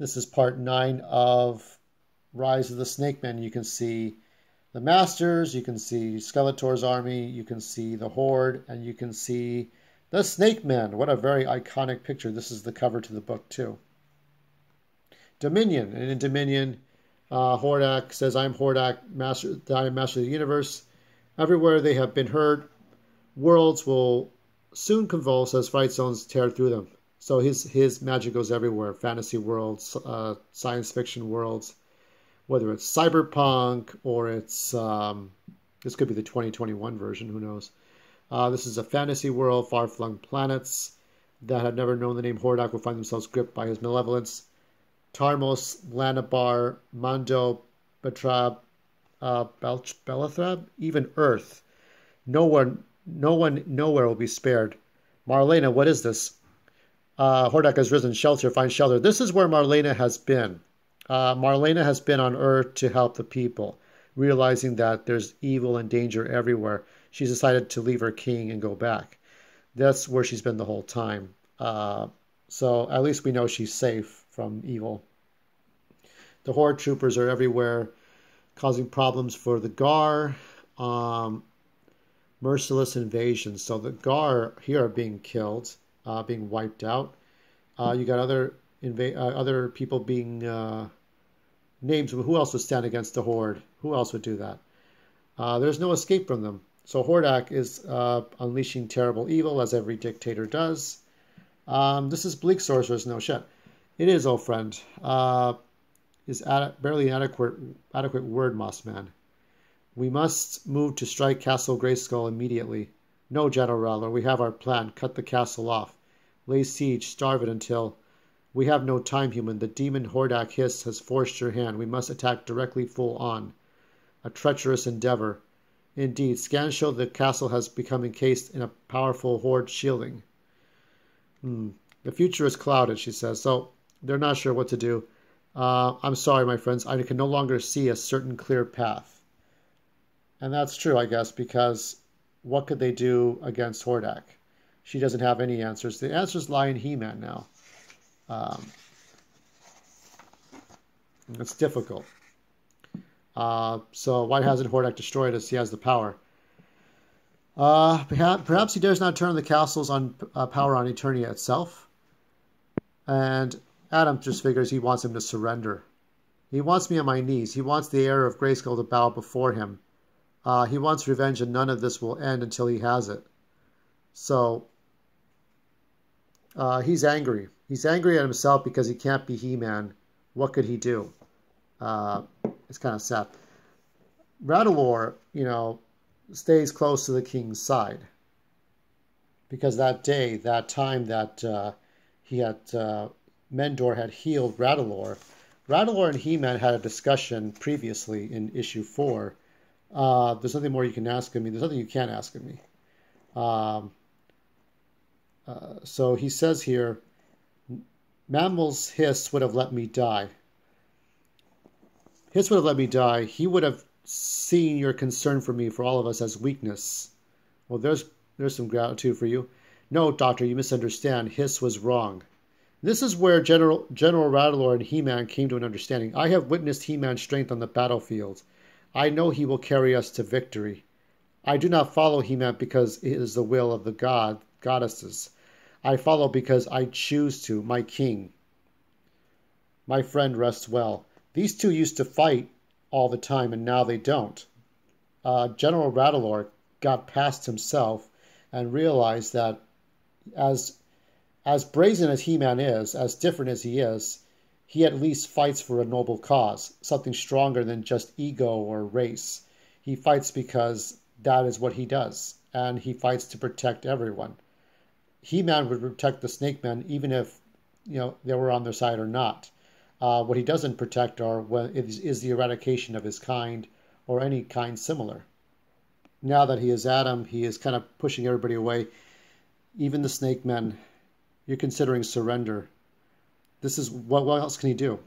This is part 9 of Rise of the Snake Men. You can see the Masters, you can see Skeletor's army, you can see the Horde, and you can see the Snake Men. What a very iconic picture. This is the cover to the book, too. Dominion. And in Dominion, Hordak says, I'm Hordak, I am Master of the Universe. Everywhere they have been heard, worlds will soon convulse as fight zones tear through them. So his magic goes everywhere. Fantasy worlds, science fiction worlds, whether it's cyberpunk or it's, this could be the 2021 version, who knows. This is a fantasy world, far-flung planets that have never known the name Hordak will find themselves gripped by his malevolence. Tarmos, Lanabar, Mondo, Betrab, Belathrab, even Earth. Nowhere will be spared. Marlena, what is this? Hordak has risen. Shelter, find shelter. This is where Marlena has been. Marlena has been on Earth to help the people, realizing that there's evil and danger everywhere. She's decided to leave her king and go back. That's where she's been the whole time. So at least we know she's safe from evil. The Horde troopers are everywhere, causing problems for the Gar. Merciless invasion. So the Gar here are being killed, being wiped out. You got other people being named. Who else would stand against the Horde? Who else would do that? There's no escape from them. So Hordak is unleashing terrible evil, as every dictator does. This is Bleak Sorceress. No shit. It is, oh friend. Is barely an adequate word, Mossman. We must move to strike Castle Grayskull immediately. No, General Rattler, we have our plan. Cut the castle off. Lay siege, starve it until... We have no time, human. The demon Hordak Hiss has forced your hand. We must attack directly full on. A treacherous endeavor. Indeed, scans show the castle has become encased in a powerful Horde shielding. The future is clouded, she says, so they're not sure what to do. I'm sorry, my friends. I can no longer see a certain clear path. And that's true, I guess, because what could they do against Hordak? She doesn't have any answers. The answers lie in He-Man now. It's difficult. So why hasn't Hordak destroyed us? He has the power. Perhaps he dares not turn the castles on power on Eternia itself. And Adam just figures he wants him to surrender. He wants me on my knees. He wants the heir of Grayskull to bow before him. He wants revenge, and none of this will end until he has it. So, he's angry. He's angry at himself because he can't be He-Man. What could he do? It's kind of sad. Rattlor, stays close to the king's side. Because that day, that time that Mendor had healed Rattlor, Rattlor and He-Man had a discussion previously in issue 4. There's nothing more you can ask of me. There's nothing you can't ask of me. So he says here, Mammal's Hiss would have let me die. Hiss would have let me die. He would have seen your concern for me, for all of us, as weakness. Well, there's some gratitude for you. No, Doctor, you misunderstand. Hiss was wrong. This is where General Rattlor and He-Man came to an understanding. I have witnessed He-Man's strength on the battlefield. I know he will carry us to victory. I do not follow He-Man because it is the will of the goddesses. I follow because I choose to, my king. My friend rests well. These two used to fight all the time, and now they don't. General Rattlor got past himself and realized that as brazen as He-Man is, as different as he is, he at least fights for a noble cause, something stronger than just ego or race. He fights because that is what he does, and he fights to protect everyone. He-Man would protect the Snake Men even if they were on their side or not. What he doesn't protect is the eradication of his kind or any kind similar. Now that he is Adam, he is kind of pushing everybody away. Even the Snake Men, you're considering surrender. This is what else can he do?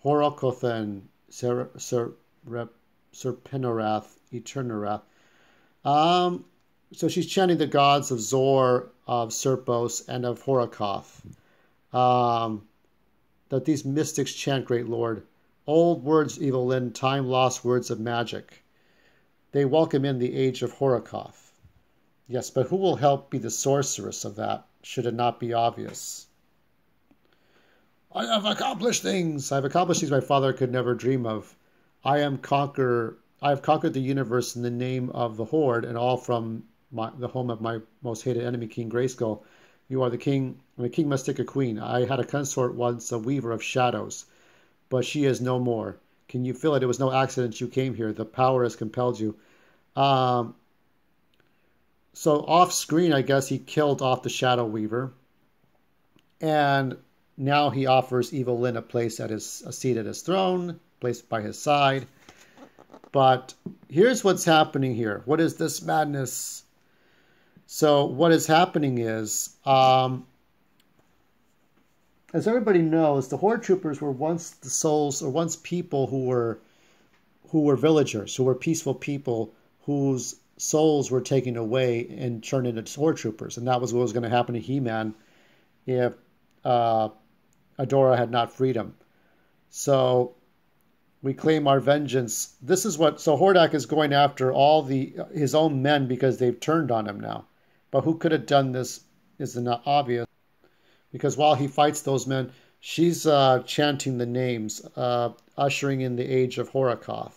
Horokothen, Serpenorath, Eternarath. So she's chanting the gods of Zor, of Serpos, and of Horokoth. that these mystics chant, great Lord. Old words, Evelyn, time-lost words of magic. They welcome in the age of Hordak. Yes, but who will help be the sorceress of that, should it not be obvious? I have accomplished things. I have accomplished things my father could never dream of. I have conquered the universe in the name of the Horde, and all from the home of my most hated enemy, King Grayskull. You are the king, and the king must take a queen. I had a consort once, a weaver of shadows, but she is no more. Can you feel it? It was no accident you came here. The power has compelled you. So off screen, I guess he killed off the Shadow Weaver, and now he offers Evelyn a seat at his throne, placed by his side. But here's what's happening here. What is this madness? So what is happening is, as everybody knows, the Horde troopers were once the souls, or once people who were villagers, who were peaceful people, whose souls were taken away and turned into Horde troopers, and that was what was going to happen to He-Man if Adora had not freed him. So we claim our vengeance. This is what, so Hordak is going after all his own men because they've turned on him now. But who could have done this is not obvious. Because while he fights those men, she's chanting the names, ushering in the age of Hordak.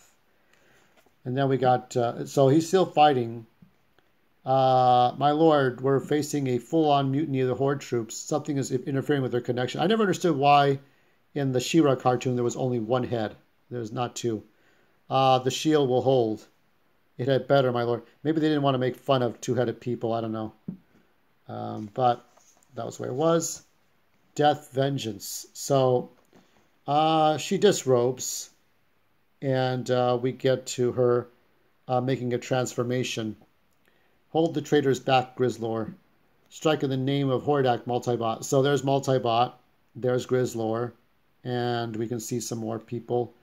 And then we got, so he's still fighting. My lord, we're facing a full-on mutiny of the Horde troops. Something is interfering with their connection. I never understood why in the She-Ra cartoon there was only one head. There's not two. The shield will hold. It had better, my lord. Maybe they didn't want to make fun of two-headed people. I don't know. But that was the way it was. Death, vengeance. So she disrobes. And we get to her making a transformation. Hold the traitors back, Grizzlor. Strike in the name of Hordak, Multibot. So there's Multibot. There's Grizzlor. And we can see some more people.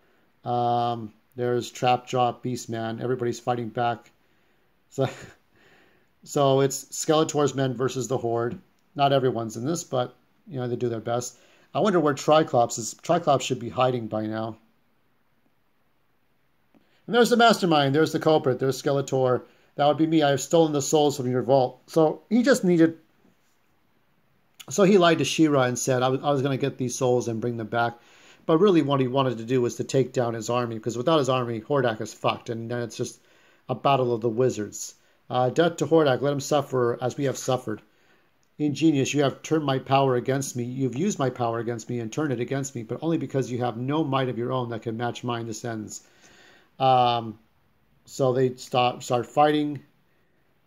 There's Trapjaw, Beastman. Everybody's fighting back. So it's Skeletor's men versus the Horde. Not everyone's in this, but you know they do their best. I wonder where Triclops is. Triclops should be hiding by now. And there's the mastermind. There's the culprit. There's Skeletor. That would be me. I have stolen the souls from your vault. So he just needed... So he lied to She-Ra and said, I was going to get these souls and bring them back. But really what he wanted to do was to take down his army. Because without his army, Hordak is fucked. And then it's just a battle of the wizards. Death to Hordak. Let him suffer as we have suffered. Ingenious, you have turned my power against me. You've used my power against me and turned it against me. But only because you have no might of your own that can match mine. This ends. So they start fighting.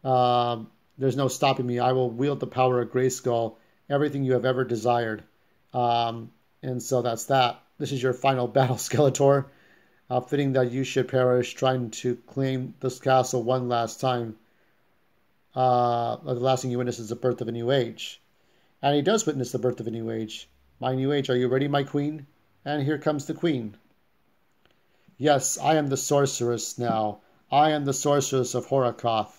There's no stopping me. I will wield the power of Grayskull, everything you have ever desired. And so that's that. This is your final battle, Skeletor. Fitting that you should perish trying to claim this castle one last time. The last thing you witness is the birth of a new age. And he does witness the birth of a new age. My new age, are you ready, my queen? And here comes the queen. Yes, I am the sorceress now. I am the sorceress of Hordak,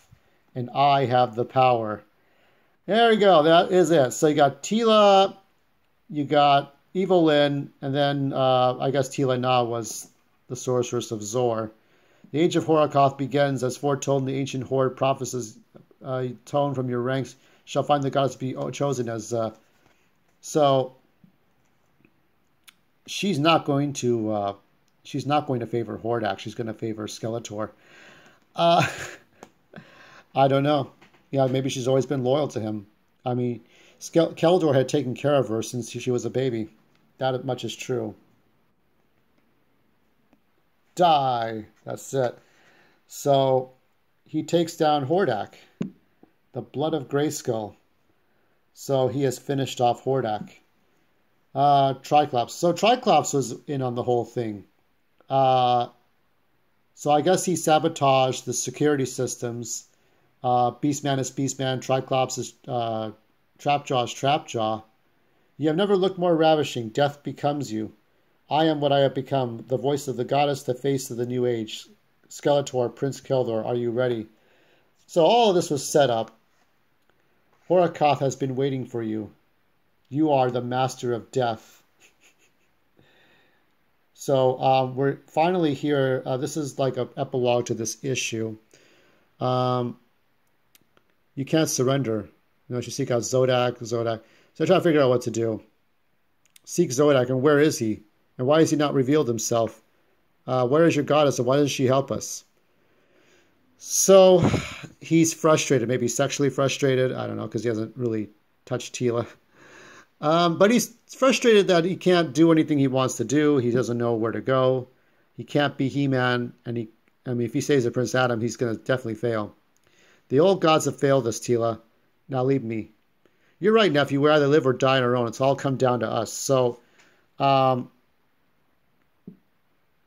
and I have the power. There we go. That is it. So you got Teela, you got Evelyn, and then I guess Teela Na was the sorceress of Zor. The age of Hordak begins as foretold in the ancient Horde prophecies. Tone from your ranks shall find the goddess be chosen as. So she's not going to. She's not going to favor Hordak. She's going to favor Skeletor. I don't know. Yeah, maybe she's always been loyal to him. I mean, Keldor had taken care of her since she was a baby. That much is true. Die. That's it. So he takes down Hordak. The blood of Grayskull. So he has finished off Hordak. Triclops. So Triclops was in on the whole thing. So I guess he sabotaged the security systems. Beastman is Beastman. Triclops is Trapjaw is Trapjaw. You have never looked more ravishing. Death becomes you. I am what I have become. The voice of the goddess, the face of the new age. Skeletor, Prince Keldor, are you ready? So all of this was set up. Hordak has been waiting for you. You are the master of death. So we're finally here. This is like an epilogue to this issue. Um, you can't surrender. You know, you should seek out Zodak, Zodak. So I try to figure out what to do. Seek Zodak, and where is he? And why has he not revealed himself? Where is your goddess, and why doesn't she help us? So he's frustrated, maybe sexually frustrated. I don't know, because he hasn't really touched Tila. But he's frustrated that he can't do anything he wants to do. He doesn't know where to go. He can't be He-Man, and if he stays at Prince Adam, he's going to definitely fail. The old gods have failed us, Tila. Now leave me. You're right, nephew. We either live or die on our own. It's all come down to us. So,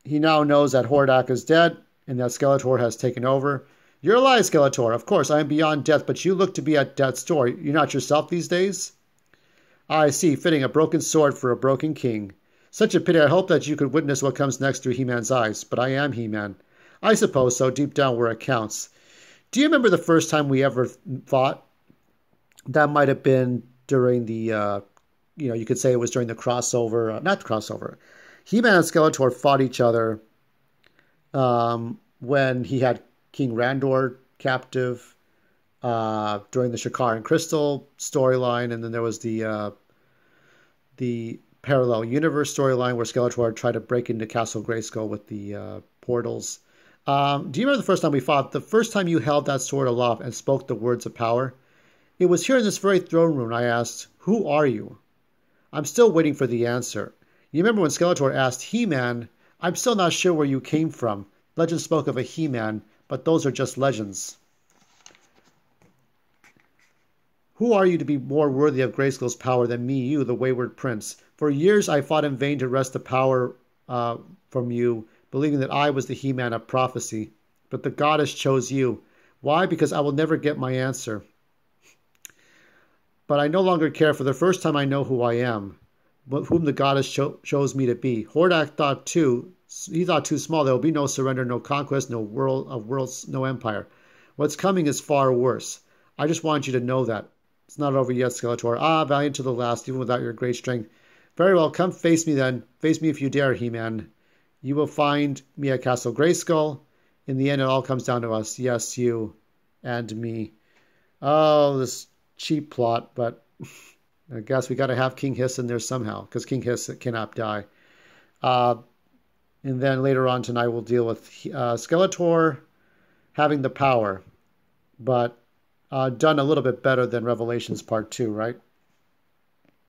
he now knows that Hordak is dead and that Skeletor has taken over. You're alive, Skeletor. Of course, I am beyond death, but you look to be at death's door. You're not yourself these days? I see, fitting a broken sword for a broken king. Such a pity. I hope that you could witness what comes next through He-Man's eyes, but I am He-Man. I suppose so, deep down where it counts. Do you remember the first time we ever fought? That might have been during the, you could say it was during the crossover, not the crossover. He-Man and Skeletor fought each other when he had King Randor captive during the Shakar and Crystal storyline, and then there was the parallel universe storyline where Skeletor tried to break into Castle Grayskull with the portals. Do you remember the first time we fought? The first time you held that sword aloft and spoke the words of power? It was here in this very throne room I asked, "Who are you?" I'm still waiting for the answer. You remember when Skeletor asked He-Man, "I'm still not sure where you came from. Legend spoke of a He-Man, but those are just legends." Who are you to be more worthy of Grayskull's power than me, you, the wayward prince? For years I fought in vain to wrest the power from you, believing that I was the He-Man of prophecy. But the goddess chose you. Why? Because I will never get my answer. But I no longer care. For the first time I know who I am, whom the goddess chose me to be. Hordak thought too. He thought too small. There will be no surrender, no conquest, no worlds, no empire. What's coming is far worse. I just want you to know that. It's not over yet, Skeletor. Ah, valiant to the last, even without your great strength. Very well, come face me then. Face me if you dare, He-Man. You will find me at Castle Grayskull. In the end, it all comes down to us. Yes, you and me. Oh, this cheap plot, but I guess we got to have King Hiss in there somehow, because King Hiss cannot die. And then later on tonight, we'll deal with Skeletor having the power, but done a little bit better than Revelations Part 2, right?